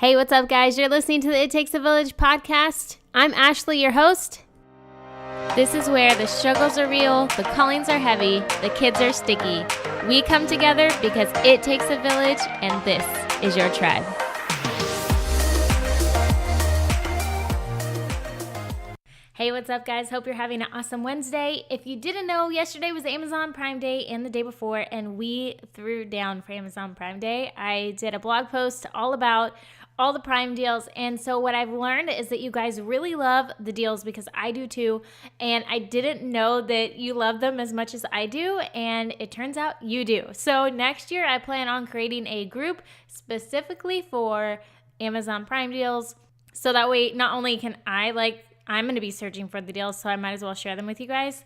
Hey, what's up, guys? You're listening to the It Takes a Village podcast. I'm Ashley, your host. This is where the struggles are real, the callings are heavy, the kids are sticky. We come together because it takes a village, and this is your tribe. Hey, what's up, guys? Hope you're having an awesome Wednesday. If you didn't know, yesterday was Amazon Prime Day and the day before, and we threw down for Amazon Prime Day. I did a blog post all about all the Prime deals, and so what I've learned is that you guys really love the deals because I do too, and I didn't know that you love them as much as I do, and it turns out you do. So next year, I plan on creating a group specifically for Amazon Prime deals, so that way not only can I'm going to be searching for the deals, so I might as well share them with you guys.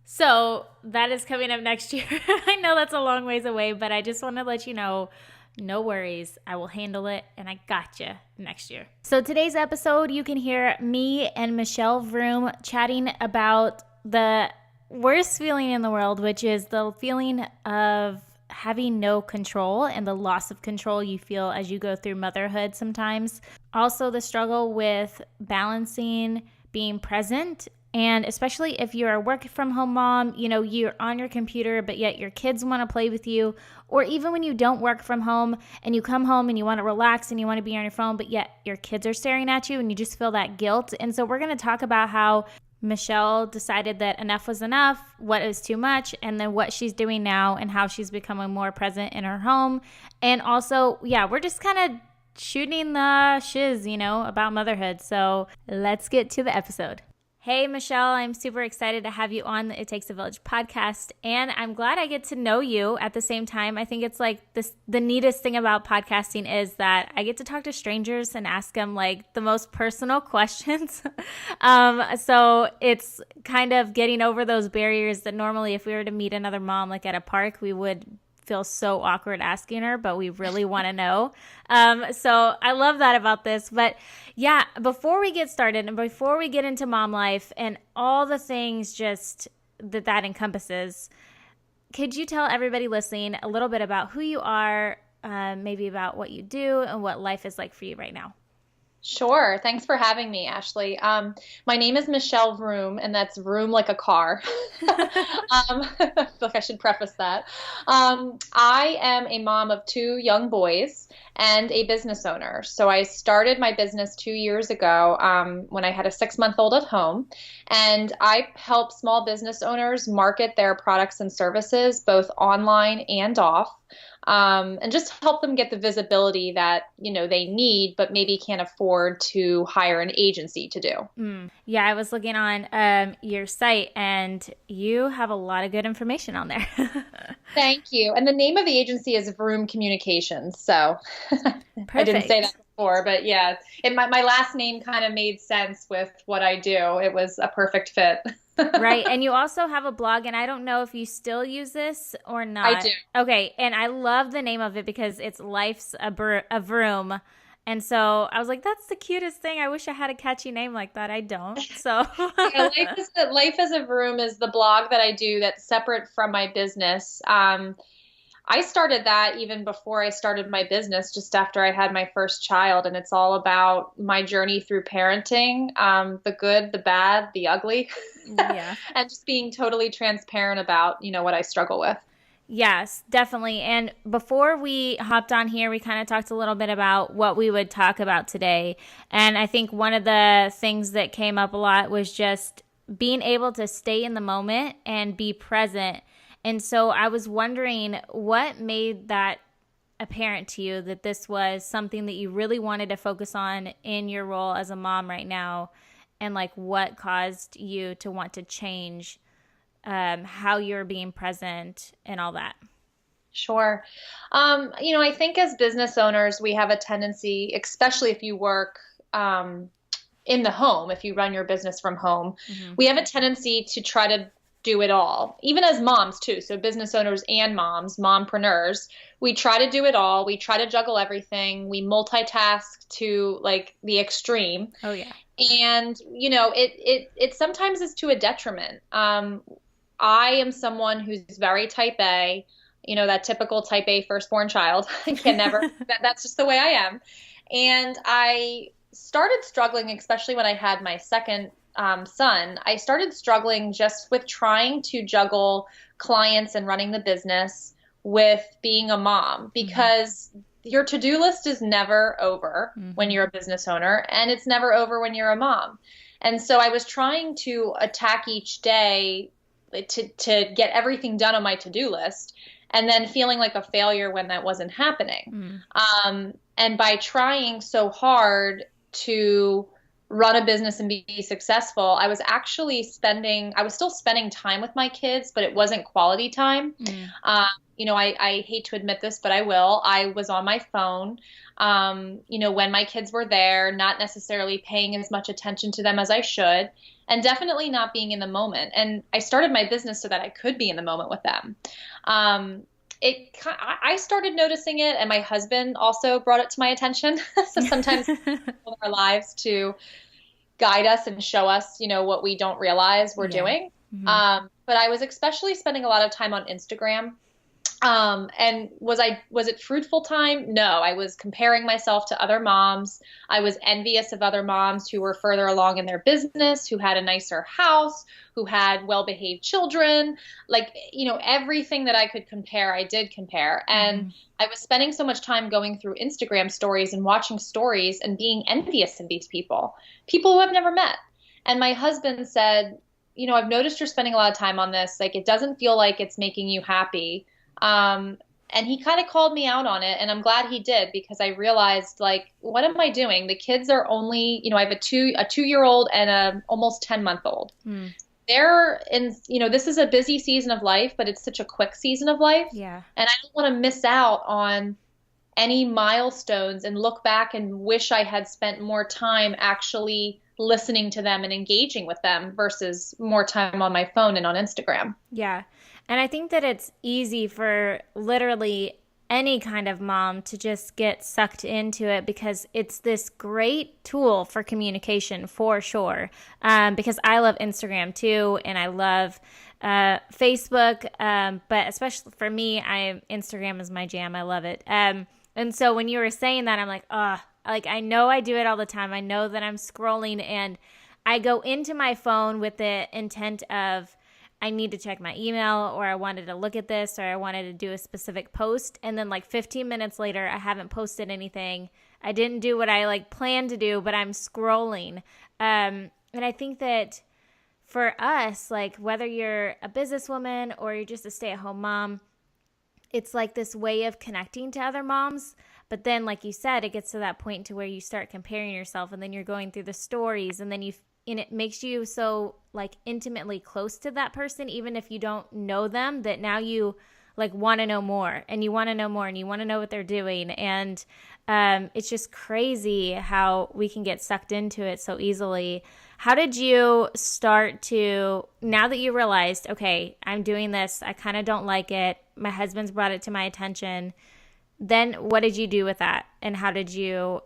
So that is coming up next year. I know that's a long ways away, but I just want to let you know, no worries. I will handle it, and I got you next year. So today's episode, you can hear me and Michelle Vroom chatting about the worst feeling in the world, which is the feeling of having no control and the loss of control you feel as you go through motherhood sometimes. Also, the struggle with balancing being present, and especially if you're a work from home mom, you're on your computer, but yet your kids want to play with you, or even when you don't work from home and you come home and you want to relax and you want to be on your phone, but yet your kids are staring at you and you just feel that guilt. And so we're going to talk about how Michelle decided that enough was enough, what is too much, and then what she's doing now and how she's becoming more present in her home. And also, we're just kind of shooting the shiz, about motherhood. So let's get to the episode. Hey, Michelle, I'm super excited to have you on the It Takes a Village podcast, and I'm glad I get to know you at the same time. I think it's like the neatest thing about podcasting is that I get to talk to strangers and ask them like the most personal questions. So it's kind of getting over those barriers that normally if we were to meet another mom like at a park, we would feel so awkward asking her, but we really want to know. So I love that about this. But yeah, before we get started and before we get into mom life and all the things just that encompasses, could you tell everybody listening a little bit about who you are, maybe about what you do and what life is like for you right now? Sure. Thanks for having me, Ashley. My name is Michelle Vroom, and that's Vroom like a car. I feel like I should preface that. I am a mom of two young boys and a business owner. So I started my business 2 years ago when I had a 6-month-old at home, and I help small business owners market their products and services both online and off. And just help them get the visibility that, they need, but maybe can't afford to hire an agency to do. Yeah, I was looking on your site, and you have a lot of good information on there. Thank you. And the name of the agency is Vroom Communications. So I didn't say that before, but yeah, my last name kind of made sense with what I do. It was a perfect fit. Right. And you also have a blog, and I don't know if you still use this or not. I do. Okay. And I love the name of it because it's Life's a Vroom. And so I was like, that's the cutest thing. I wish I had a catchy name like that. I don't. So Life as a Vroom is the blog that I do that's separate from my business. I started that even before I started my business, just after I had my first child. And it's all about my journey through parenting, the good, the bad, the ugly, and just being totally transparent about, what I struggle with. Yes, definitely. And before we hopped on here, we kind of talked a little bit about what we would talk about today. And I think one of the things that came up a lot was just being able to stay in the moment and be present. And so I was wondering what made that apparent to you, that this was something that you really wanted to focus on in your role as a mom right now, and like what caused you to want to change how you're being present and all that. Sure. I think as business owners, we have a tendency, especially if you work in the home, if you run your business from home, we have a tendency to try to do it all, even as moms too. So business owners and moms, mompreneurs, we try to do it all. We try to juggle everything. We multitask to like the extreme. Oh yeah. And, it sometimes is to a detriment. I am someone who's very type A, that typical type A firstborn child. I can never, that's just the way I am. And I started struggling, especially when I had my second son. I started struggling just with trying to juggle clients and running the business with being a mom because your to-do list is never over when you're a business owner, and it's never over when you're a mom. And so I was trying to attack each day to get everything done on my to-do list, and then feeling like a failure when that wasn't happening. And by trying so hard to run a business and be successful, I was still spending time with my kids, but it wasn't quality time. I hate to admit this, but I will. I was on my phone, when my kids were there, not necessarily paying as much attention to them as I should, and definitely not being in the moment. And I started my business so that I could be in the moment with them. I started noticing it, and my husband also brought it to my attention. So sometimes in our lives to guide us and show us, what we don't realize we're doing. But I was especially spending a lot of time on Instagram. And was it fruitful time? No, I was comparing myself to other moms. I was envious of other moms who were further along in their business, who had a nicer house, who had well-behaved children. Everything that I could compare, I did compare. And I was spending so much time going through Instagram stories and watching stories and being envious of these people who I've never met. And my husband said, I've noticed you're spending a lot of time on this. It doesn't feel like it's making you happy. And he kind of called me out on it, and I'm glad he did, because I realized, what am I doing? The kids are only, I have a 2-year-old and a almost 10-month-old. They're in, this is a busy season of life, but it's such a quick season of life. Yeah. And I don't want to miss out on any milestones and look back and wish I had spent more time actually listening to them and engaging with them versus more time on my phone and on Instagram. Yeah. And I think that it's easy for literally any kind of mom to just get sucked into it, because it's this great tool for communication for sure. Because I love Instagram too, and I love Facebook, but especially for me, Instagram is my jam. I love it. And so when you were saying that, I'm like, I know I do it all the time. I know that I'm scrolling, and I go into my phone with the intent of, I need to check my email, or I wanted to look at this, or I wanted to do a specific post. And then 15 minutes later, I haven't posted anything. I didn't do what I planned to do, but I'm scrolling. And I think that for us, whether you're a businesswoman or you're just a stay-at-home mom, it's this way of connecting to other moms. But then, like you said, it gets to that point to where you start comparing yourself, and then you're going through the stories, and then and it makes you so intimately close to that person, even if you don't know them, that now you want to know more, and you want to know more, and you want to know what they're doing. And it's just crazy how we can get sucked into it so easily. How did you start to, now that you realized, okay, I'm doing this, I kind of don't like it, my husband's brought it to my attention, then what did you do with that? And how did you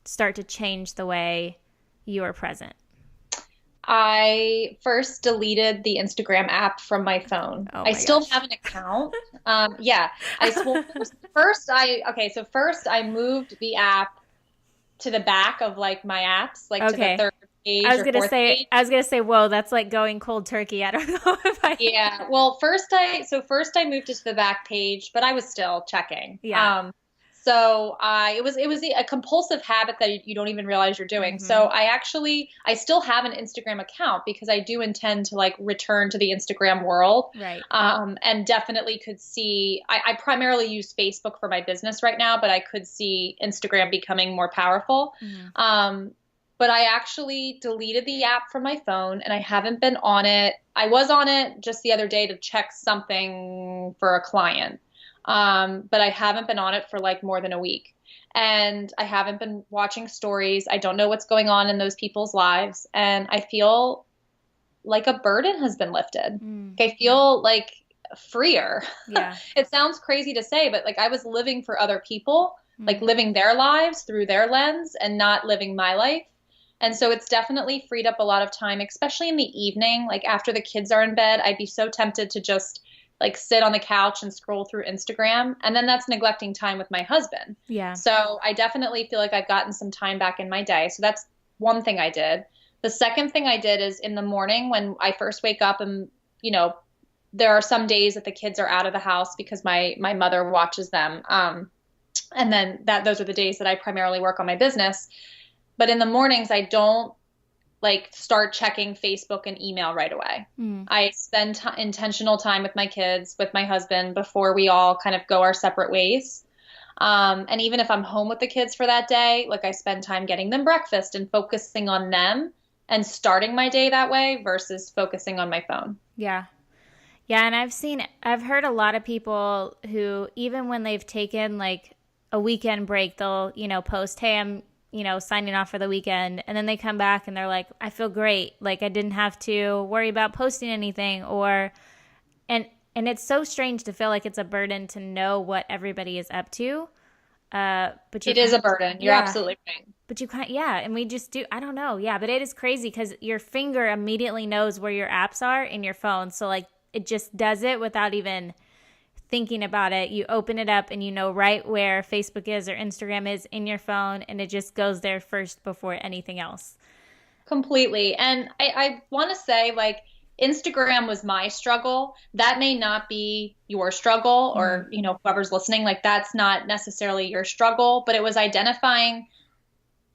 start to change the way you are present? I first deleted the Instagram app from my phone. I still have an account. First I moved the app to the back of my apps, to the third page. I was gonna say, whoa, that's going cold turkey. I don't know if I. Yeah. Well, first I moved it to the back page, but I was still checking. Yeah. So it was a compulsive habit that you don't even realize you're doing. So I still have an Instagram account, because I do intend to return to the Instagram world. Right. And definitely could see, I primarily use Facebook for my business right now, but I could see Instagram becoming more powerful. But I actually deleted the app from my phone, and I haven't been on it. I was on it just the other day to check something for a client. But I haven't been on it for more than a week, and I haven't been watching stories. I don't know what's going on in those people's lives, and I feel like a burden has been lifted. I feel freer. Yeah. It sounds crazy to say, but I was living for other people, living their lives through their lens and not living my life. And so it's definitely freed up a lot of time, especially in the evening, after the kids are in bed. I'd be so tempted to just like sit on the couch and scroll through Instagram. And then that's neglecting time with my husband. Yeah. So I definitely feel like I've gotten some time back in my day. So that's one thing I did. The second thing I did is in the morning when I first wake up and, there are some days that the kids are out of the house because my mother watches them. And then those are the days that I primarily work on my business. But in the mornings, I don't like start checking Facebook and email right away. I spend intentional time with my kids, with my husband before we all kind of go our separate ways. And even if I'm home with the kids for that day, like I spend time getting them breakfast and focusing on them and starting my day that way versus focusing on my phone. Yeah. Yeah. And I've heard a lot of people who, even when they've taken like a weekend break, they'll, post, hey, I'm, signing off for the weekend. And then they come back and they're like, I feel great. Like I didn't have to worry about posting anything and it's so strange to feel like it's a burden to know what everybody is up to. But it is a burden. You're absolutely right. But you can't, and we just do, I don't know. Yeah, but it is crazy because your finger immediately knows where your apps are in your phone. So like it just does it without even thinking about it. You open it up and you know right where Facebook is or Instagram is in your phone, and it just goes there first before anything else. Completely. And I want to say, like, Instagram was my struggle. That may not be your struggle or, whoever's listening, like that's not necessarily your struggle, but it was identifying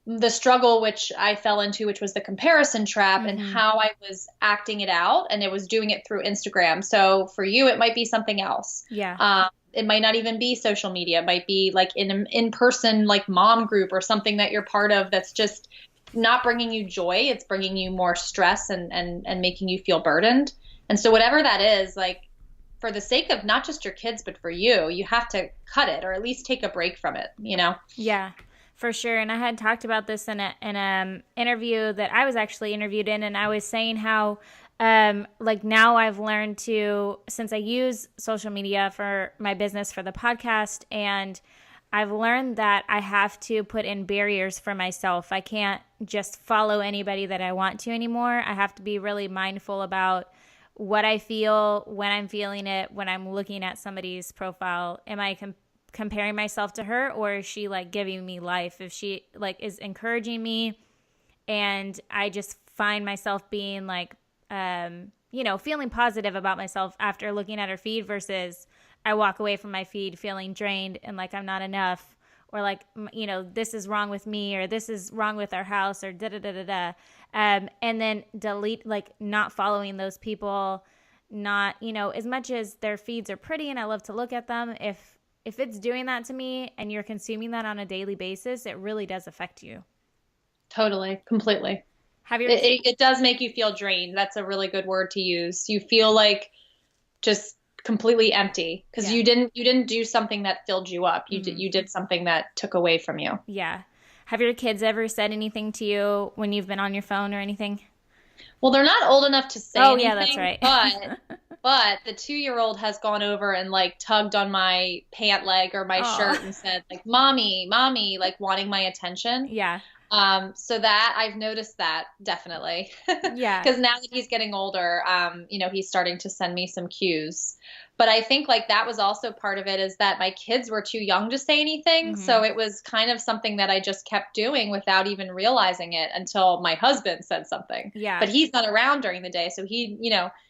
the struggle which I fell into, which was the comparison trap and how I was acting it out, and it was doing it through Instagram. So for you, it might be something else. Yeah. It might not even be social media. It might be like in-person, like mom group or something that you're part of that's just not bringing you joy. It's bringing you more stress and making you feel burdened. And so whatever that is, like for the sake of not just your kids, but for you, you have to cut it or at least take a break from it, Yeah. For sure. And I had talked about this in an interview that I was actually interviewed in, and I was saying how like now I've learned to, since I use social media for my business, for the podcast, and I've learned that I have to put in barriers for myself. I can't just follow anybody that I want to anymore. I have to be really mindful about what I feel, when I'm feeling it, when I'm looking at somebody's profile. Am I comparing myself to her, or is she like giving me life? If she like is encouraging me and I just find myself being like, feeling positive about myself after looking at her feed, versus I walk away from my feed feeling drained and like I'm not enough, or like, this is wrong with me, or this is wrong with our house, or da-da-da-da-da. And then delete, like not following those people, not, as much as their feeds are pretty and I love to look at them, if it's doing that to me and you're consuming that on a daily basis, it really does affect you. Totally. Completely. It does make you feel drained. That's a really good word to use. You feel like just completely empty because you didn't do something that filled you up. You did something that took away from you. Yeah. Have your kids ever said anything to you when you've been on your phone or anything? Well, they're not old enough to say anything. Yeah, that's right. But the 2-year-old has gone over and like tugged on my pant leg or my shirt and said like, mommy, like wanting my attention. Yeah. So that I've noticed that definitely. Yeah. Because now that he's getting older, he's starting to send me some cues. But I think like that was also part of it, is that my kids were too young to say anything. So it was kind of something that I just kept doing without even realizing it until my husband said something. Yeah. But he's not around during the day. So he,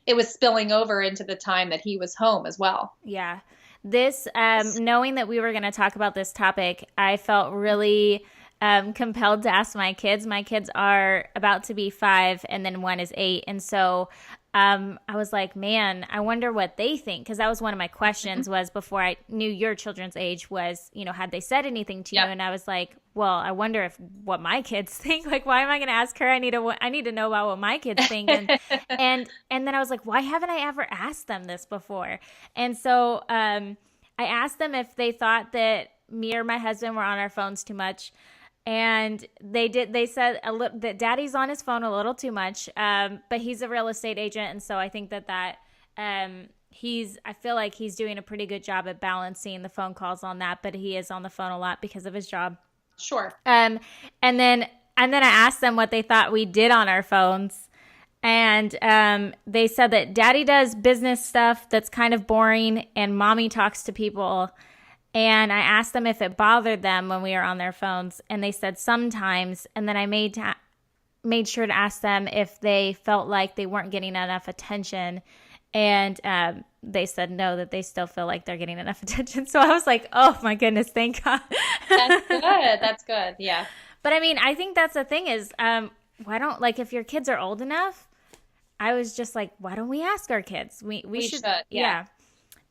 it was spilling over into the time that he was home as well. Yeah. This, knowing that we were going to talk about this topic, I felt really compelled to ask my kids. My kids are about to be 5 and then one is 8. And so I was like, man, I wonder what they think. Because that was one of my questions was before I knew your children's age was, had they said anything to you? And I was like, well, I wonder what my kids think. Like, why am I going to ask her? I need to know about what my kids think. And then I was like, why haven't I ever asked them this before? And so I asked them if they thought that me or my husband were on our phones too much. And they said that daddy's on his phone a little too much, but he's a real estate agent. And so I think that I feel like he's doing a pretty good job at balancing the phone calls on that, but he is on the phone a lot because of his job. Sure. And then I asked them what they thought we did on our phones. And they said that daddy does business stuff that's kind of boring and mommy talks to people. And I asked them if it bothered them when we were on their phones. And they said sometimes. And then I made sure to ask them if they felt like they weren't getting enough attention. And they said no, that they still feel like they're getting enough attention. So I was like, oh my goodness, thank God. That's good. That's good. Yeah. But I mean, I think that's the thing is, why don't, like, if your kids are old enough, I was just like, why don't we ask our kids? We should. Yeah.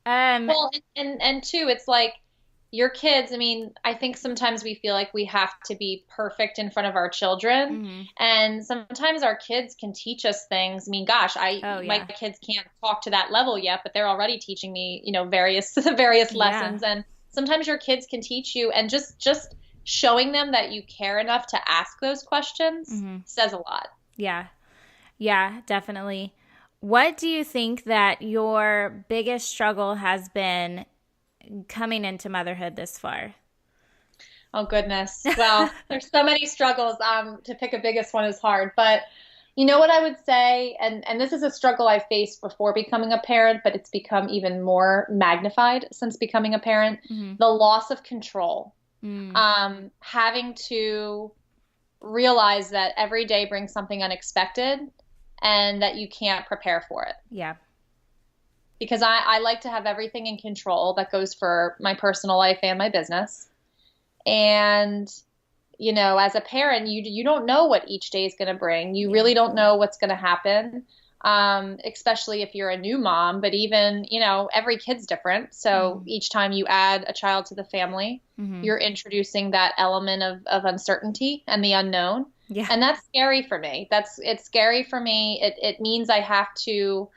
Well, and too, it's like your kids, I mean, I think sometimes we feel like we have to be perfect in front of our children. And sometimes our kids can teach us things. I mean, gosh, my kids can't talk to that level yet, but they're already teaching me, various lessons. And sometimes your kids can teach you, and just showing them that you care enough to ask those questions says a lot. Yeah. Yeah, definitely. What do you think that your biggest struggle has been coming into motherhood this far? Oh, goodness. Well, there's so many struggles. To pick a biggest one is hard. But you know what I would say, and this is a struggle I faced before becoming a parent, but it's become even more magnified since becoming a parent, the loss of control. Having to realize that every day brings something unexpected and that you can't prepare for it. Yeah. Because I like to have everything in control. That goes for my personal life and my business. And, as a parent, you don't know what each day is going to bring. You really don't know what's going to happen, especially if you're a new mom. But even, every kid's different. So each time you add a child to the family, you're introducing that element of uncertainty and the unknown. Yeah. And that's scary for me. It's scary for me. It means I have to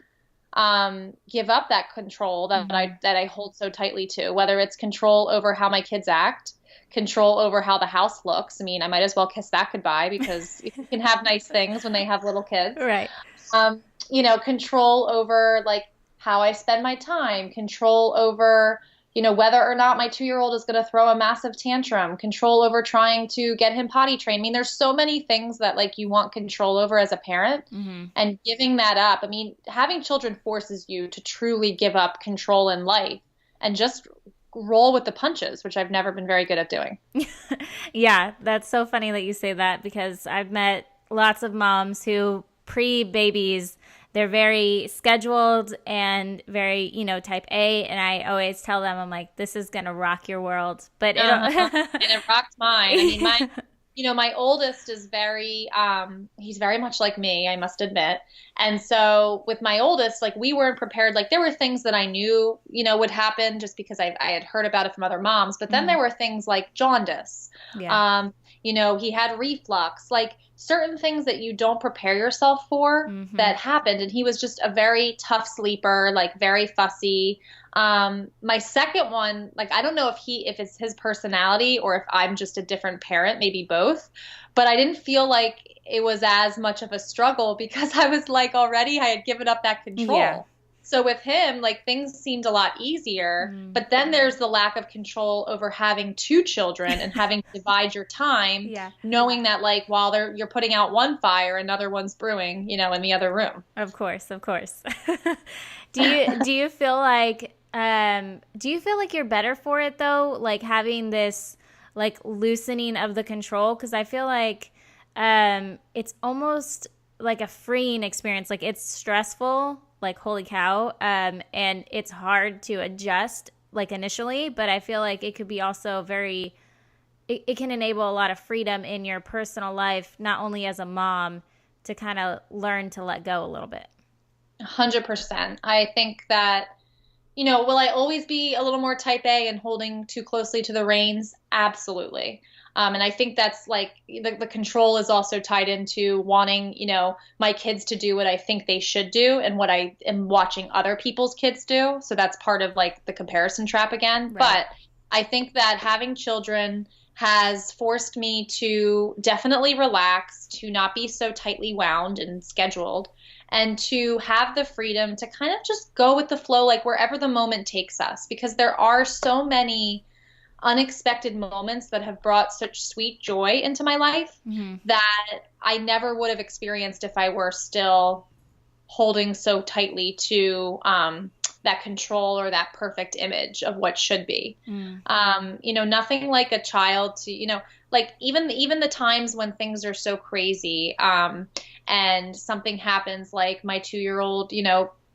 give up that control that I hold so tightly to, whether it's control over how my kids act, control over how the house looks. I mean, I might as well kiss that goodbye, because you can have nice things when they have little kids. Right. Control over like how I spend my time, control over, whether or not my 2-year-old is going to throw a massive tantrum, control over trying to get him potty trained. I mean, there's so many things that like you want control over as a parent, and giving that up. I mean, having children forces you to truly give up control in life and just roll with the punches, which I've never been very good at doing. Yeah, that's so funny that you say that, because I've met lots of moms who pre-babies, they're very scheduled and very, type A. And I always tell them, I'm like, this is going to rock your world. But and it rocked mine. I mean, my oldest is he's very much like me, I must admit. And so with my oldest, like, we weren't prepared. Like, there were things that I knew, would happen just because I had heard about it from other moms. But then there were things like jaundice. Yeah. He had reflux, like certain things that you don't prepare yourself for that happened. And he was just a very tough sleeper, like very fussy. My second one, like, I don't know if it's his personality or if I'm just a different parent, maybe both, but I didn't feel like it was as much of a struggle because I was like, already I had given up that control. Yeah. So with him, like, things seemed a lot easier, but then there's the lack of control over having 2 children and having to divide your time, knowing that, like, while you're putting out one fire, another one's brewing, in the other room. Of course. Do you feel like you're better for it though? Like, having this, like, loosening of the control? 'Cause I feel like, it's almost like a freeing experience. Like, it's stressful, like, holy cow. And it's hard to adjust, like, initially, but I feel like it could be also it can enable a lot of freedom in your personal life, not only as a mom, to kind of learn to let go a little bit. 100%. I think that, will I always be a little more type A and holding too closely to the reins? Absolutely. And I think that's like the control is also tied into wanting, my kids to do what I think they should do and what I am watching other people's kids do. So that's part of like the comparison trap again. Right. But I think that having children has forced me to definitely relax, to not be so tightly wound and scheduled, and to have the freedom to kind of just go with the flow, like wherever the moment takes us, because there are so many unexpected moments that have brought such sweet joy into my life Mm-hmm. that I never would have experienced if I were still holding so tightly to that control or that perfect image of what should be. Mm. Nothing like a child to, like even the times when things are so crazy, and something happens, like my 2-year-old,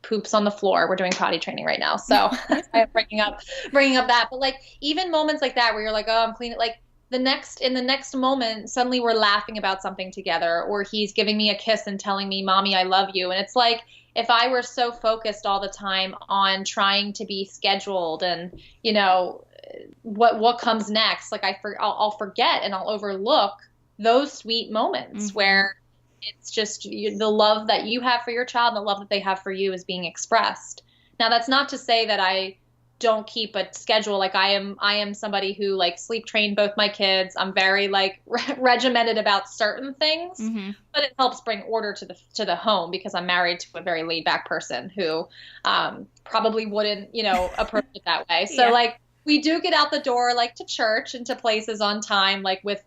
poops on the floor. We're doing potty training right now, so I'm bringing up that. But like even moments like that where you're like, oh, I'm cleaning, like in the next moment, suddenly we're laughing about something together, or he's giving me a kiss and telling me, "Mommy, I love you." And it's like if I were so focused all the time on trying to be scheduled and what comes next, like I'll forget and I'll overlook those sweet moments Mm-hmm. where it's just the love that you have for your child and the love that they have for you is being expressed. Now, that's not to say that I don't keep a schedule. Like I am somebody who like sleep trained both my kids. I'm very like regimented about certain things, Mm-hmm. but it helps bring order to the home because I'm married to a very laid back person who probably wouldn't, approach it that way. So Yeah. like we do get out the door, like to church and to places on time, like with,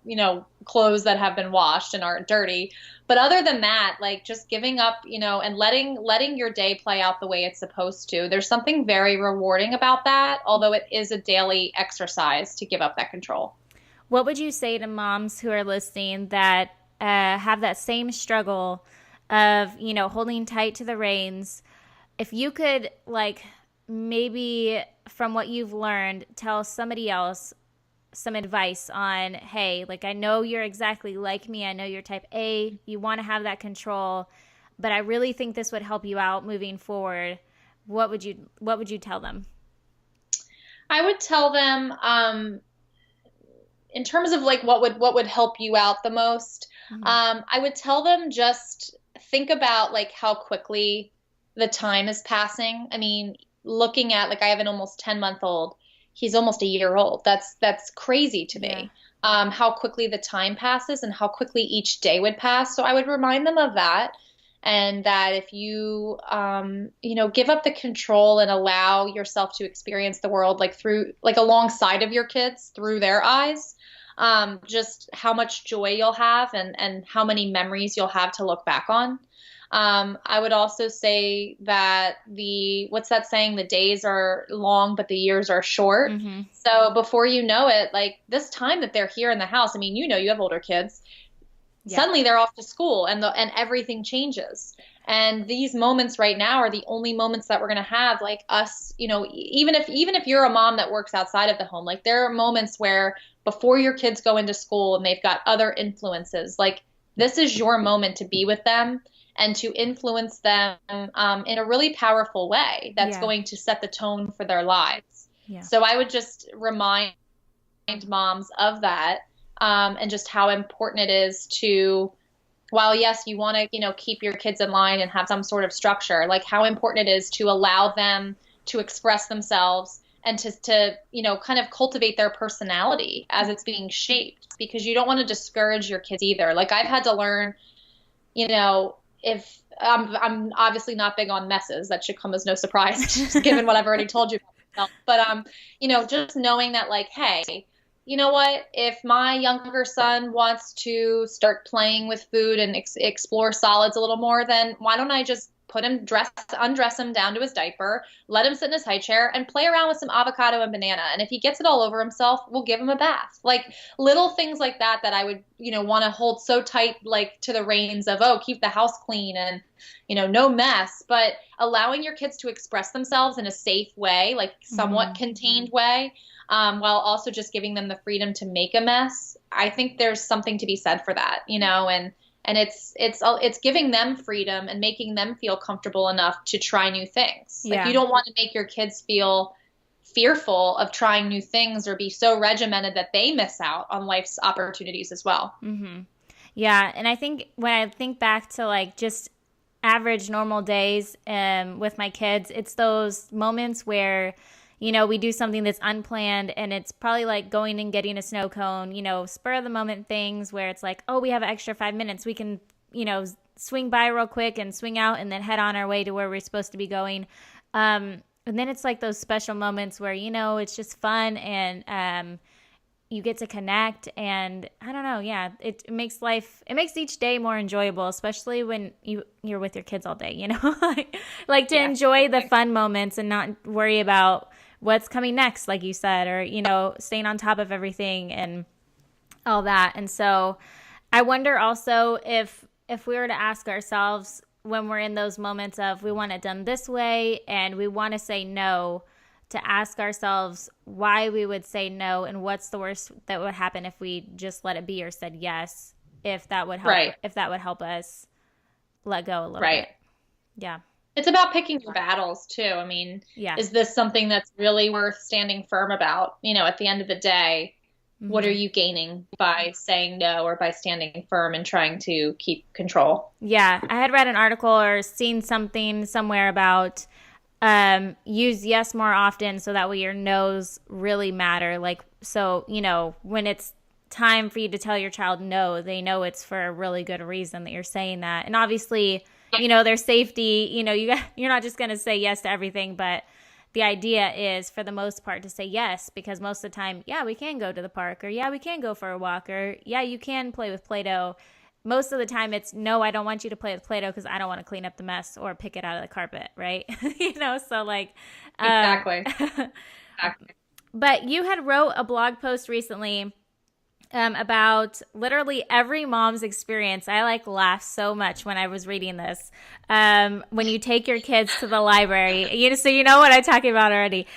clothes that have been washed and aren't dirty. But other than that, like just giving up, and letting your day play out the way it's supposed to. There's something very rewarding about that, although it is a daily exercise to give up that control. What would you say to moms who are listening that have that same struggle of, holding tight to the reins? If you could, like, maybe from what you've learned, tell somebody else some advice on, hey, like, I know you're exactly like me. I know you're type A. You want to have that control, but I really think this would help you out moving forward. What would you tell them? I would tell them, in terms of like what would help you out the most, Mm-hmm. I would tell them just think about like how quickly the time is passing. I mean, looking at like I have an almost 10-month-old. He's almost a year old. That's crazy to Yeah. me. How quickly the time passes and how quickly each day would pass. So I would remind them of that. And that if you, give up the control and allow yourself to experience the world like through, like alongside of your kids through their eyes, just how much joy you'll have and how many memories you'll have to look back on. I would also say that what's that saying? The days are long, but the years are short. Mm-hmm. So before you know it, like this time that they're here in the house, I mean, you have older kids. Yeah. Suddenly they're off to school and everything changes. And these moments right now are the only moments that we're going to have, like us, even if you're a mom that works outside of the home, like there are moments where before your kids go into school and they've got other influences, like this is your moment to be with them and to influence them in a really powerful way that's Yeah. going to set the tone for their lives. Yeah. So I would just remind moms of that, and just how important it is to, while yes, you want to, keep your kids in line and have some sort of structure, like how important it is to allow them to express themselves and to kind of cultivate their personality as it's being shaped, because you don't want to discourage your kids either. Like I've had to learn, if I'm obviously not big on messes, that should come as no surprise, just given what I've already told you about myself. But just knowing that, like, hey, you know what? If my younger son wants to start playing with food and explore solids a little more, then why don't I just undress him down to his diaper, let him sit in his high chair and play around with some avocado and banana. And if he gets it all over himself, we'll give him a bath. Like little things like that I would, want to hold so tight, like to the reins of, oh, keep the house clean and, no mess, but allowing your kids to express themselves in a safe way, like somewhat contained way, while also just giving them the freedom to make a mess. I think there's something to be said for that, and it's giving them freedom and making them feel comfortable enough to try new things. Yeah. Like you don't want to make your kids feel fearful of trying new things or be so regimented that they miss out on life's opportunities as well. Mm-hmm. Yeah, and I think when I think back to like just average normal days with my kids, it's those moments where we do something that's unplanned and it's probably like going and getting a snow cone, spur of the moment things where it's like, oh, we have an extra 5 minutes. We can, swing by real quick and swing out and then head on our way to where we're supposed to be going. And then it's like those special moments where, it's just fun and you get to connect, and I don't know. Yeah. It makes each day more enjoyable, especially when you're with your kids all day, like to enjoy the fun moments and not worry about what's coming next, like you said, or, staying on top of everything and all that. And so I wonder also if we were to ask ourselves when we're in those moments of we want it done this way and we want to say no, to ask ourselves why we would say no and what's the worst that would happen if we just let it be or said yes, if that would help, if that would help us let go a little bit. Yeah. It's about picking your battles too. I mean, is this something that's really worth standing firm about? At the end of the day, what are you gaining by saying no or by standing firm and trying to keep control? Yeah. I had read an article or seen something somewhere about use yes more often so that way your no's really matter. Like, so, when it's time for you to tell your child no, they know it's for a really good reason that you're saying that. And obviously, their safety, you're not just going to say yes to everything, but the idea is for the most part to say yes, because most of the time, yeah, we can go to the park, or yeah, we can go for a walk, or yeah, you can play with Play-Doh. Most of the time it's no, I don't want you to play with Play-Doh because I don't want to clean up the mess or pick it out of the carpet, right? So like exactly. But you had wrote a blog post recently about literally every mom's experience. I laughed so much when I was reading this. When you take your kids to the library, so you know what I'm talking about already.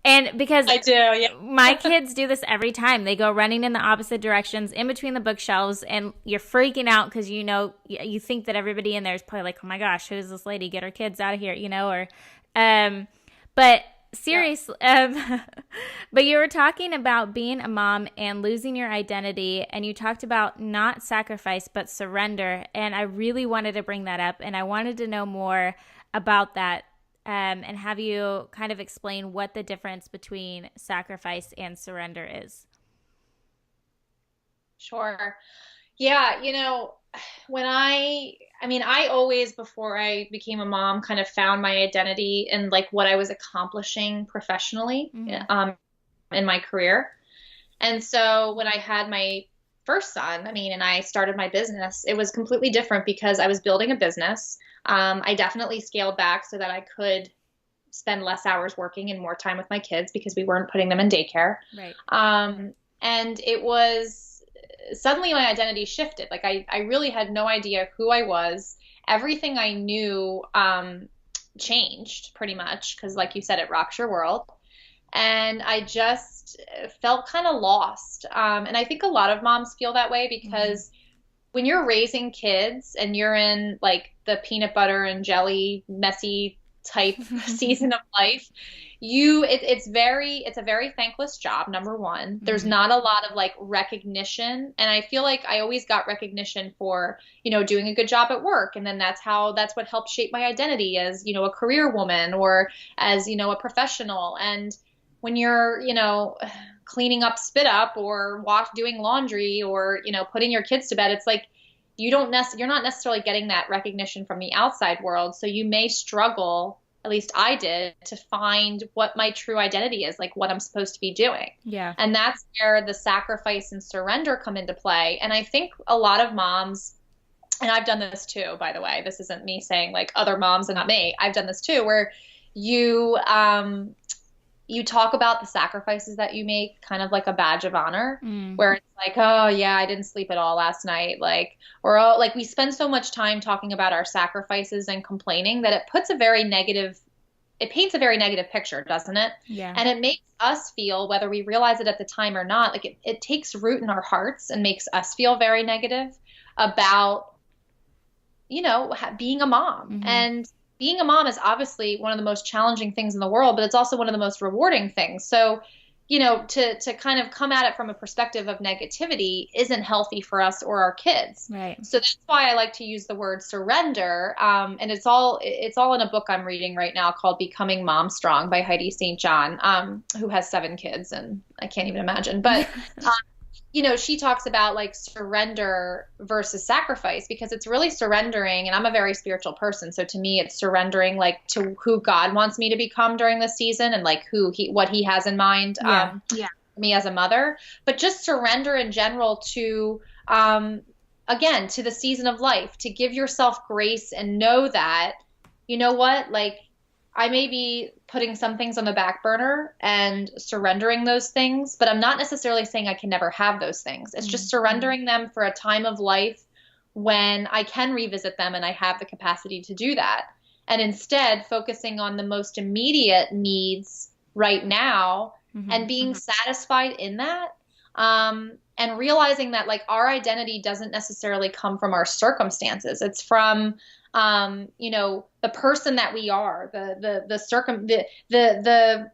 And because I do, yeah. My kids do this every time. They go running in the opposite directions in between the bookshelves, and you're freaking out because you think that everybody in there is probably like, oh my gosh, who's this lady? Get her kids out of here, but seriously, but you were talking about being a mom and losing your identity, and you talked about not sacrifice but surrender, and I really wanted to bring that up, and I wanted to know more about that, and have you kind of explain what the difference between sacrifice and surrender is. Sure. Yeah, when I always, before I became a mom, kind of found my identity in like what I was accomplishing professionally, in my career. And so when I had my first son, and I started my business, it was completely different because I was building a business. I definitely scaled back so that I could spend less hours working and more time with my kids because we weren't putting them in daycare. Right. And it was suddenly my identity shifted. Like I really had no idea who I was. Everything I knew changed pretty much because, like you said, it rocks your world. And I just felt kind of lost. And I think a lot of moms feel that way because when you're raising kids and you're in like the peanut butter and jelly messy type season of life, it's a very thankless job. Number one, there's not a lot of like recognition. And I feel like I always got recognition for, doing a good job at work. And then that's what helped shape my identity as, a career woman or as, a professional. And when you're, cleaning up spit up or doing laundry or, putting your kids to bed, it's like, you're not necessarily getting that recognition from the outside world. So you may struggle, at least I did, to find what my true identity is, like what I'm supposed to be doing. Yeah. And that's where the sacrifice and surrender come into play. And I think a lot of moms, and I've done this too, by the way, this isn't me saying like other moms and not me. I've done this too, where you talk about the sacrifices that you make kind of like a badge of honor, where it's like, oh yeah, I didn't sleep at all last night. Like, or oh, like we spend so much time talking about our sacrifices and complaining that it paints a very negative picture, doesn't it? Yeah. And it makes us feel, whether we realize it at the time or not, like it takes root in our hearts and makes us feel very negative about, being a mom. And being a mom is obviously one of the most challenging things in the world, but it's also one of the most rewarding things. So, to kind of come at it from a perspective of negativity isn't healthy for us or our kids. Right. So that's why I like to use the word surrender. And it's all in a book I'm reading right now called Becoming Mom Strong by Heidi St. John, who has 7 kids, and I can't even imagine. But she talks about like surrender versus sacrifice, because it's really surrendering. And I'm a very spiritual person. So to me, it's surrendering like to who God wants me to become during this season, and like what he has in mind, me as a mother, but just surrender in general to, again, to the season of life, to give yourself grace and know that, you know what, like I may be putting some things on the back burner and surrendering those things, but I'm not necessarily saying I can never have those things. It's just surrendering them for a time of life when I can revisit them and I have the capacity to do that. And instead focusing on the most immediate needs right now, and being satisfied in that. And realizing that like our identity doesn't necessarily come from our circumstances. It's from, the person that we are, the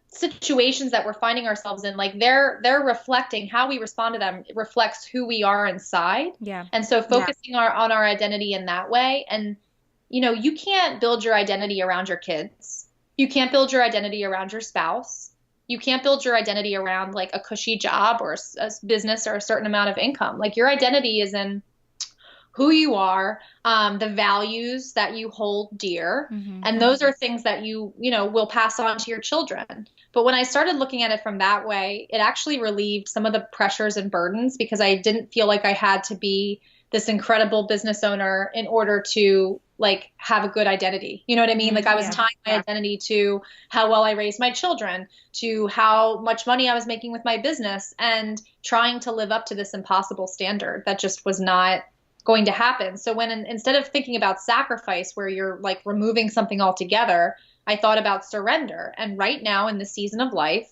situations that we're finding ourselves in, like they're reflecting how we respond to them. It reflects who we are inside. Yeah. And so focusing on our identity in that way. And, you can't build your identity around your kids. You can't build your identity around your spouse. You can't build your identity around like a cushy job or a business or a certain amount of income. Like your identity is in who you are, the values that you hold dear. And those are things that you will pass on to your children. But when I started looking at it from that way, it actually relieved some of the pressures and burdens, because I didn't feel like I had to be this incredible business owner in order to like have a good identity. You know what I mean? Like I was tying my identity to how well I raised my children, to how much money I was making with my business, and trying to live up to this impossible standard that just was not going to happen. So when instead of thinking about sacrifice, where you're like removing something altogether, I thought about surrender. And right now in the season of life,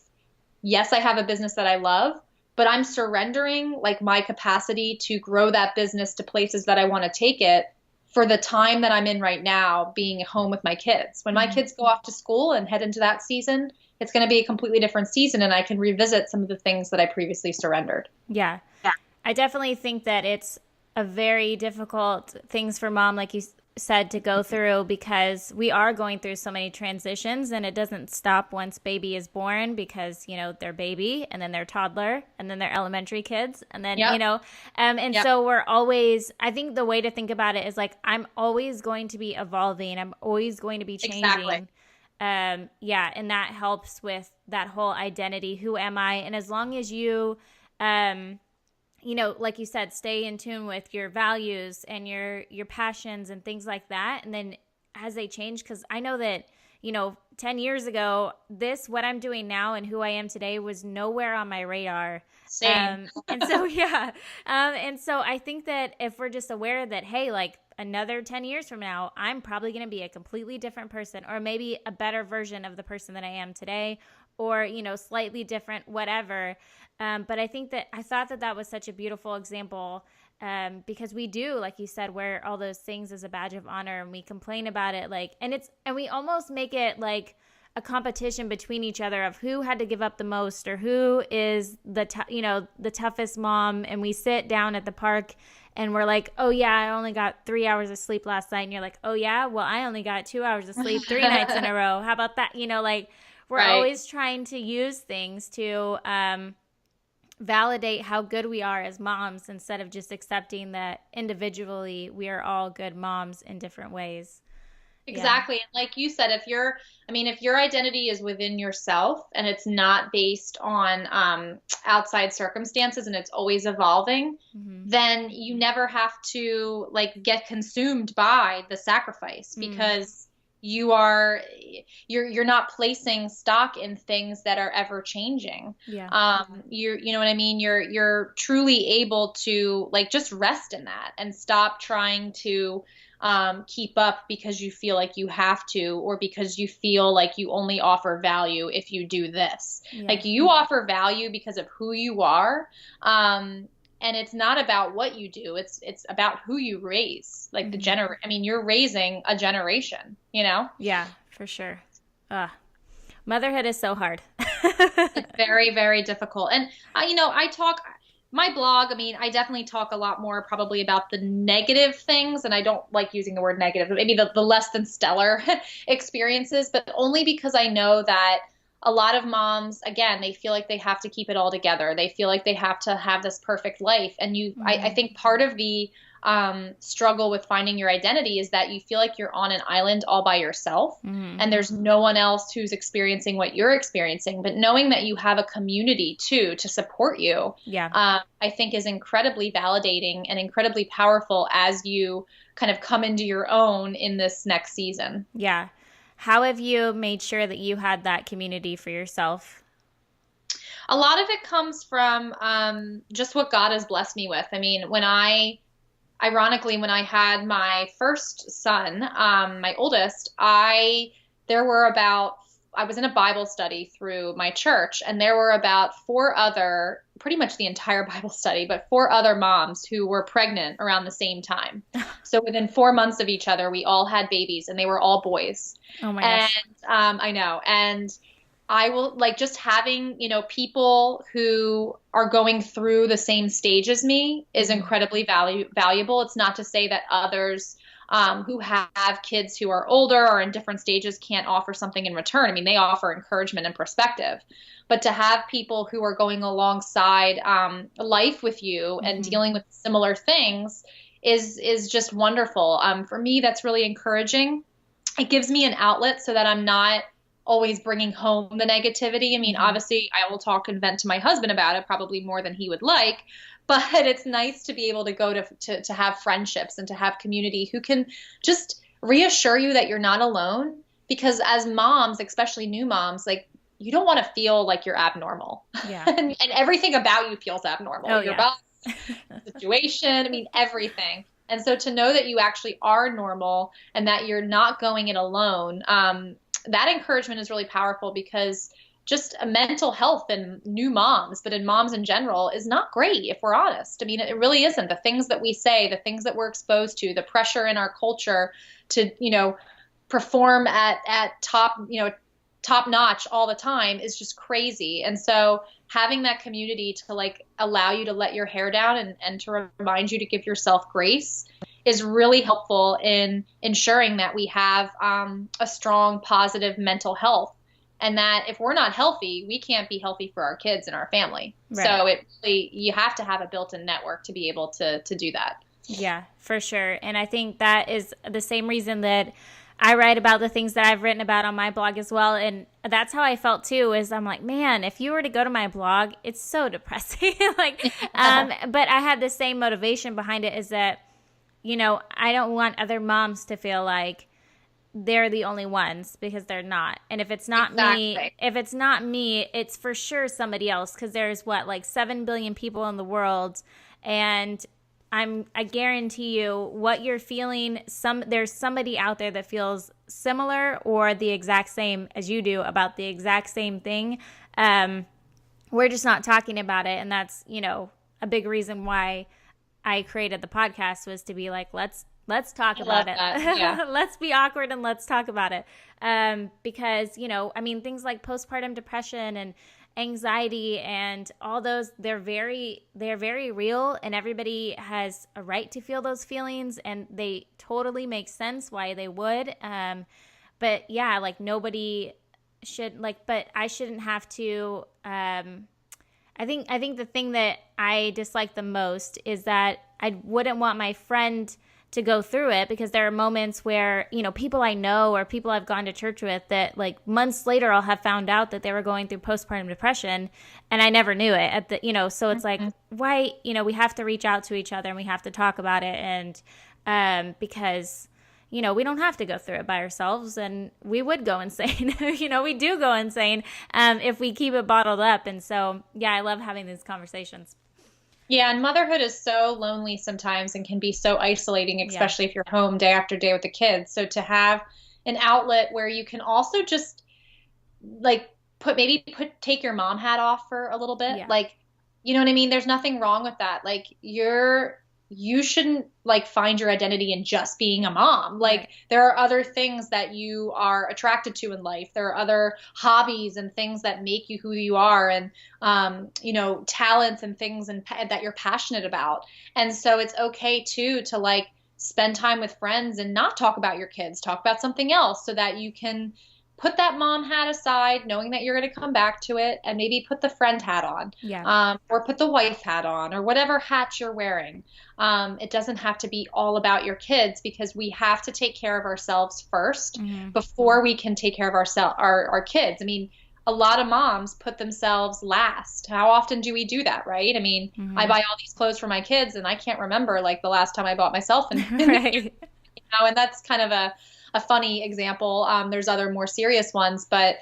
yes, I have a business that I love, but I'm surrendering like my capacity to grow that business to places that I want to take it for the time that I'm in right now, being at home with my kids. When my kids go off to school and head into that season, it's going to be a completely different season, and I can revisit some of the things that I previously surrendered. Yeah. I definitely think that it's a very difficult things for mom, like you said, to go through, because we are going through so many transitions, and it doesn't stop once baby is born, because they're baby, and then they're toddler, and then they're elementary kids, and then so we're always, I think the way to think about it is like I'm always going to be evolving, I'm always going to be changing. Exactly. And that helps with that whole identity. Who am I? And as long as you like you said, stay in tune with your values and your passions and things like that. And then as they change, because I know that, 10 years ago, what I'm doing now and who I am today was nowhere on my radar. Same. And so, and so I think that if we're just aware that, hey, like another 10 years from now, I'm probably going to be a completely different person, or maybe a better version of the person that I am today, or, slightly different, whatever. But I think that I thought that was such a beautiful example, because we do, like you said, wear all those things as a badge of honor, and we complain about it, like, and we almost make it like a competition between each other of who had to give up the most, or who is the toughest mom. And we sit down at the park and we're like, oh yeah, I only got 3 hours of sleep last night. And you're like, oh yeah, well, I only got 2 hours of sleep 3 nights in a row. How about that? We're always trying to use things to validate how good we are as moms, instead of just accepting that individually we are all good moms in different ways. Exactly. And like you said, if your identity is within yourself and it's not based on outside circumstances, and it's always evolving, then you never have to like get consumed by the sacrifice, because you're not placing stock in things that are ever changing. You know what I mean? You're truly able to like just rest in that and stop trying to keep up because you feel like you have to, or because you feel like you only offer value if you do this. Like you offer value because of who you are. And it's not about what you do. It's about who you raise. Like you're raising a generation, Yeah, for sure. Motherhood is so hard. It's very, very difficult. And, my blog, I definitely talk a lot more probably about the negative things, and I don't like using the word negative, but maybe the less than stellar experiences, but only because I know that a lot of moms, again, they feel like they have to keep it all together. They feel like they have to have this perfect life. And I think part of the struggle with finding your identity is that you feel like you're on an island all by yourself, and there's no one else who's experiencing what you're experiencing. But knowing that you have a community too to support you, I think is incredibly validating and incredibly powerful as you kind of come into your own in this next season. Yeah. How have you made sure that you had that community for yourself? A lot of it comes from just what God has blessed me with. I mean, ironically, when I had my first son, my oldest, I was in a Bible study through my church, and there were about pretty much the entire Bible study, but 4 other moms who were pregnant around the same time. So within 4 months of each other, we all had babies, and they were all boys. Oh my gosh. And I know. And I will just having, people who are going through the same stage as me is incredibly valuable. It's not to say that others who have kids who are older or in different stages can't offer something in return. I mean, they offer encouragement and perspective. But to have people who are going alongside life with you and dealing with similar things is just wonderful. For me, that's really encouraging. It gives me an outlet so that I'm not always bringing home the negativity. I mean, obviously, I will talk and vent to my husband about it, probably more than he would like. But it's nice to be able to go to have friendships and to have community who can just reassure you that you're not alone. Because as moms, especially new moms, you don't want to feel like you're abnormal. Yeah. and everything about you feels abnormal. Oh, your body, situation, I mean, everything. And so to know that you actually are normal and that you're not going it alone, that encouragement is really powerful, because just a mental health in new moms, but in moms in general, is not great, if we're honest. I mean, it really isn't. The things that we say, the things that we're exposed to, the pressure in our culture to, perform at top notch all the time is just crazy. And so having that community to allow you to let your hair down and to remind you to give yourself grace is really helpful in ensuring that we have a strong, positive mental health. And that if we're not healthy, we can't be healthy for our kids and our family. Right. So you have to have a built-in network to be able to do that. Yeah, for sure. And I think that is the same reason that I write about the things that I've written about on my blog as well. And that's how I felt too, is I'm like, man, if you were to go to my blog, it's so depressing. But I had the same motivation behind it, is that, I don't want other moms to feel like they're the only ones, because they're not. And if it's not me, it's for sure somebody else, because there's 7 billion people in the world, and I guarantee you what you're feeling, there's somebody out there that feels similar or the exact same as you do about the exact same thing. We're just not talking about it, and that's, a big reason why I created the podcast, was to be like, let's talk about it. Yeah. Let's be awkward and let's talk about it. Because, things like postpartum depression and anxiety and all those, they're very real, and everybody has a right to feel those feelings, and they totally make sense why they would. But yeah, nobody should, but I shouldn't have to, I think the thing that I dislike the most is that I wouldn't want my friend to go through it, because there are moments where, people I know or people I've gone to church with that months later I'll have found out that they were going through postpartum depression, and I never knew it so it's why, we have to reach out to each other and we have to talk about it. And because, we don't have to go through it by ourselves, and we would go insane. We do go insane if we keep it bottled up. And so, yeah, I love having these conversations. Yeah, and motherhood is so lonely sometimes and can be so isolating, especially if you're home day after day with the kids. So to have an outlet where you can also just take your mom hat off for a little bit. Yeah. You know what I mean? There's nothing wrong with that. You shouldn't find your identity in just being a mom. Right. There are other things that you are attracted to in life. There are other hobbies and things that make you who you are, and talents and things that you're passionate about. And so it's okay too to spend time with friends and not talk about your kids, talk about something else, so that you can put that mom hat aside, knowing that you're going to come back to it, and maybe put the friend hat on, Yeah. or put the wife hat on, or whatever hat you're wearing. It doesn't have to be all about your kids, because we have to take care of ourselves first before we can take care of our kids. I mean, a lot of moms put themselves last. How often do we do that, right? I mean, I buy all these clothes for my kids, and I can't remember like the last time I bought myself. Right. And that's kind of a funny example. There's other more serious ones, but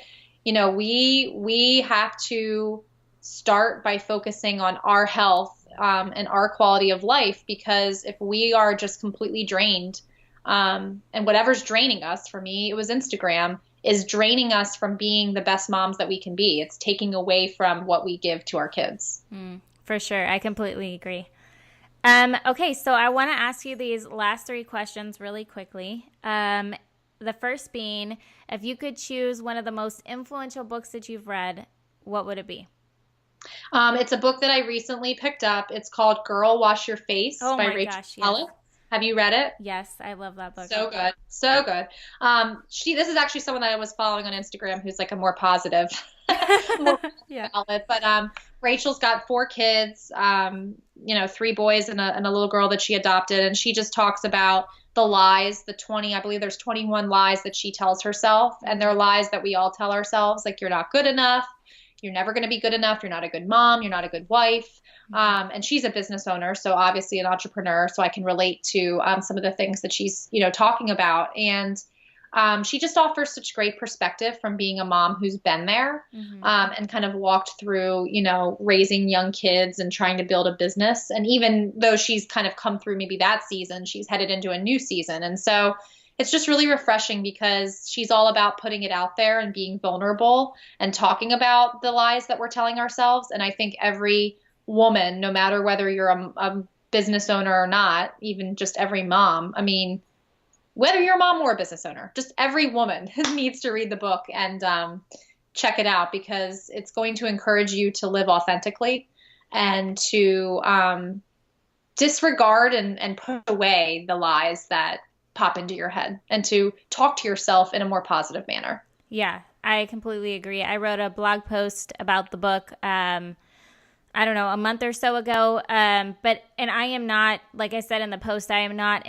we have to start by focusing on our health, and our quality of life, because if we are just completely drained, and whatever's draining us, for me, it was Instagram, is draining us from being the best moms that we can be. It's taking away from what we give to our kids. For sure. I completely agree. Okay, so I want to ask you these last three questions really quickly. The first being, if you could choose one of the most influential books that you've read, what would it be? It's a book that I recently picked up. It's called Girl, Wash Your Face by Rachel Hollis. Yes. Have you read it? Yes, I love that book. So good. So good. This is actually someone that I was following on Instagram who's like a more positive more outlet. But Rachel's got 4 kids, 3 boys and a little girl that she adopted. And she just talks about the lies, I believe there's 21 lies that she tells herself. And they're lies that we all tell ourselves, like, you're not good enough. You're never going to be good enough. You're not a good mom. You're not a good wife. And she's a business owner, so obviously an entrepreneur. So I can relate to some of the things that she's, talking about. And she just offers such great perspective from being a mom who's been there, and kind of walked through, raising young kids and trying to build a business. And even though she's kind of come through maybe that season, she's headed into a new season. And so it's just really refreshing, because she's all about putting it out there and being vulnerable and talking about the lies that we're telling ourselves. And I think every woman, no matter whether you're a business owner or not, even just every mom, I mean, whether you're a mom or a business owner, just every woman needs to read the book and check it out, because it's going to encourage you to live authentically and to disregard and put away the lies that pop into your head, and to talk to yourself in a more positive manner. Yeah, I completely agree. I wrote a blog post about the book, I don't know, a month or so ago. And I am not, like I said in the post, I am not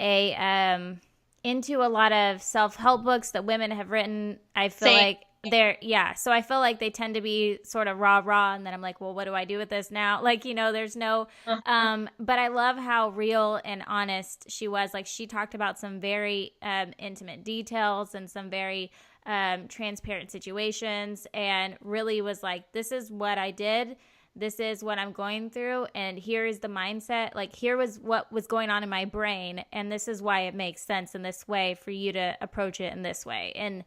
into a lot of self-help books that women have written. I feel like so I feel like they tend to be sort of rah, and then I'm like, well, what do I do with this now? Like, there's no, but I love how real and honest she was. Like, she talked about some very intimate details and some very transparent situations, and really was like, this is what I did. This is what I'm going through, and here is the mindset. Like, here was what was going on in my brain, and this is why it makes sense in this way for you to approach it in this way. And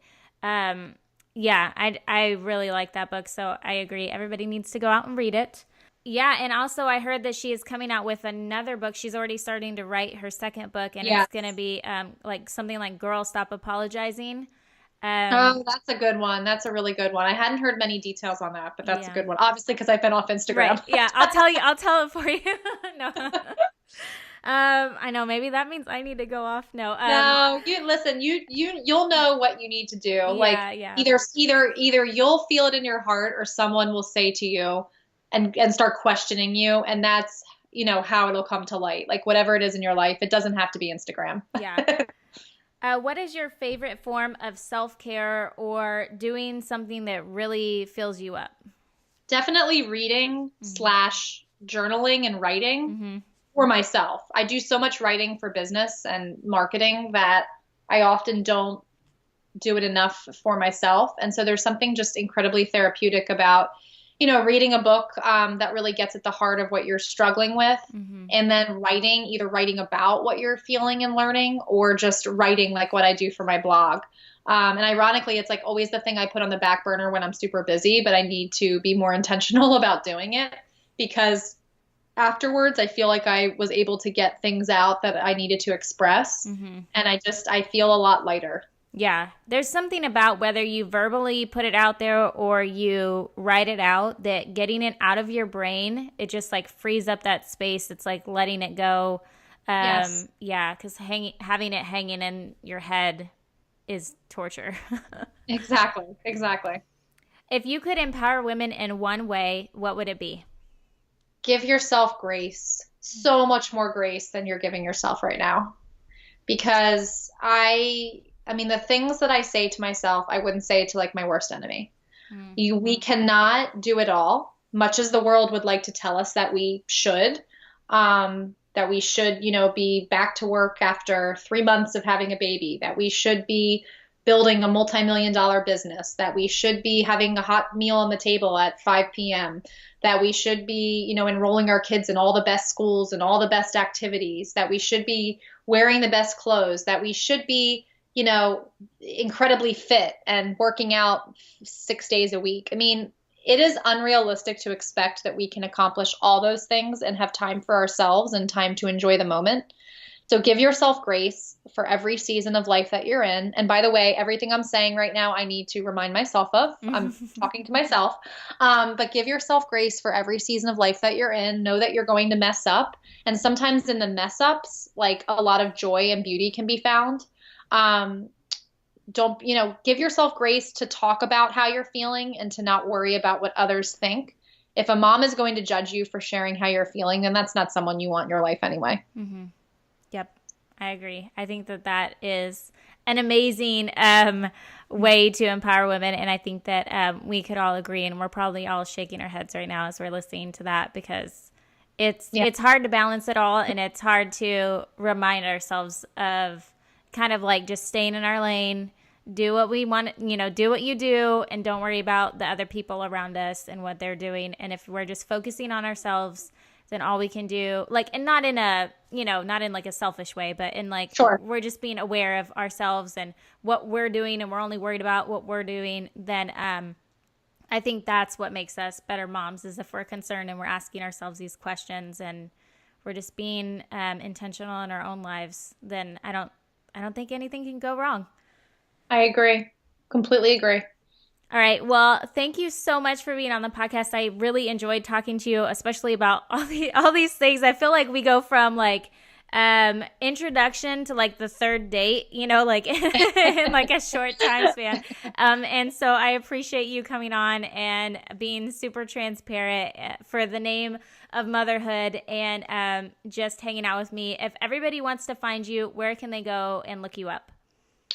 I really like that book, so I agree. Everybody needs to go out and read it. Yeah, and also I heard that she is coming out with another book. She's already starting to write her second book, and it's going to be like something like Girl, Stop Apologizing. That's a good one. That's a really good one. I hadn't heard many details on that, but that's a good one. Obviously, because I've been off Instagram. Right. Yeah, I'll tell it for you. No. I know. Maybe that means I need to go off. No. No. You listen. You'll know what you need to do. Either you'll feel it in your heart, or someone will say to you, and start questioning you, and that's how it'll come to light. Like, whatever it is in your life, it doesn't have to be Instagram. Yeah. What is your favorite form of self-care or doing something that really fills you up? Definitely reading / journaling and writing for myself. I do so much writing for business and marketing that I often don't do it enough for myself. And so there's something just incredibly therapeutic about reading a book that really gets at the heart of what you're struggling with, and then either writing about what you're feeling and learning, or just writing like what I do for my blog. And ironically, it's like always the thing I put on the back burner when I'm super busy, but I need to be more intentional about doing it, because afterwards I feel like I was able to get things out that I needed to express. And I feel a lot lighter. Yeah, there's something about whether you verbally put it out there or you write it out, that getting it out of your brain, it just like frees up that space. It's like letting it go. Yes. Yeah, because having it hanging in your head is torture. Exactly. Exactly. If you could empower women in one way, what would it be? Give yourself grace, so much more grace than you're giving yourself right now. Because I mean, the things that I say to myself, I wouldn't say to like my worst enemy. Mm. We cannot do it all, much as the world would like to tell us that we should. That we should, be back to work after 3 months of having a baby, that we should be building a multi-million-dollar business, that we should be having a hot meal on the table at 5 p.m., that we should be, enrolling our kids in all the best schools and all the best activities, that we should be wearing the best clothes, that we should be, incredibly fit and working out 6 days a week. I mean, it is unrealistic to expect that we can accomplish all those things and have time for ourselves and time to enjoy the moment. So give yourself grace for every season of life that you're in. And by the way, everything I'm saying right now, I need to remind myself of. I'm talking to myself. But give yourself grace for every season of life that you're in. Know that you're going to mess up. And sometimes in the mess ups, like a lot of joy and beauty can be found. Don't, give yourself grace to talk about how you're feeling and to not worry about what others think. If a mom is going to judge you for sharing how you're feeling, then that's not someone you want in your life anyway. Mm-hmm. Yep, I agree. I think that is an amazing way to empower women. And I think that we could all agree, and we're probably all shaking our heads right now as we're listening to that, because it's hard to balance it all. And it's hard to remind ourselves of kind of like just staying in our lane, do what we want, do what you do, and don't worry about the other people around us and what they're doing. And if we're just focusing on ourselves, then all we can do, like, and not in a, not in like a selfish way, but in like, Sure. We're just being aware of ourselves and what we're doing, and we're only worried about what we're doing, then I think that's what makes us better moms, is if we're concerned and we're asking ourselves these questions and we're just being intentional in our own lives, then I don't think anything can go wrong. I agree. Completely agree. All right. Well, thank you so much for being on the podcast. I really enjoyed talking to you, especially about all these things. I feel like we go from like introduction to like the third date, like in like a short time span. And so I appreciate you coming on and being super transparent for the name of motherhood, and just hanging out with me. If everybody wants to find you, where can they go and look you up?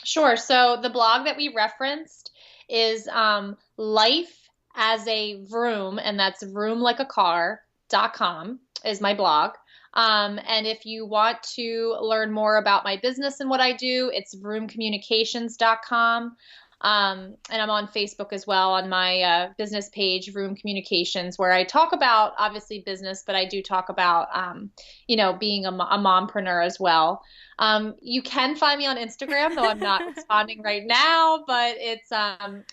Sure. So the blog that we referenced is Life as a Vroom, and that's vroomlikeacar.com is my blog. And if you want to learn more about my business and what I do, it's vroomcommunications.com. And I'm on Facebook as well on my business page, Vroom Communications, where I talk about obviously business, but I do talk about, being a mompreneur as well. You can find me on Instagram, though I'm not responding right now, but it's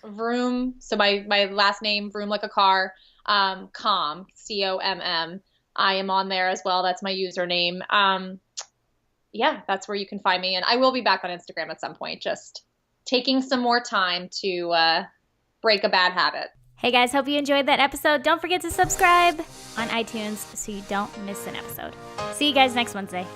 Vroom. So my last name, Vroom like a car, comm, COMM. I am on there as well. That's my username. That's where you can find me. And I will be back on Instagram at some point, just taking some more time to break a bad habit. Hey guys, hope you enjoyed that episode. Don't forget to subscribe on iTunes so you don't miss an episode. See you guys next Wednesday.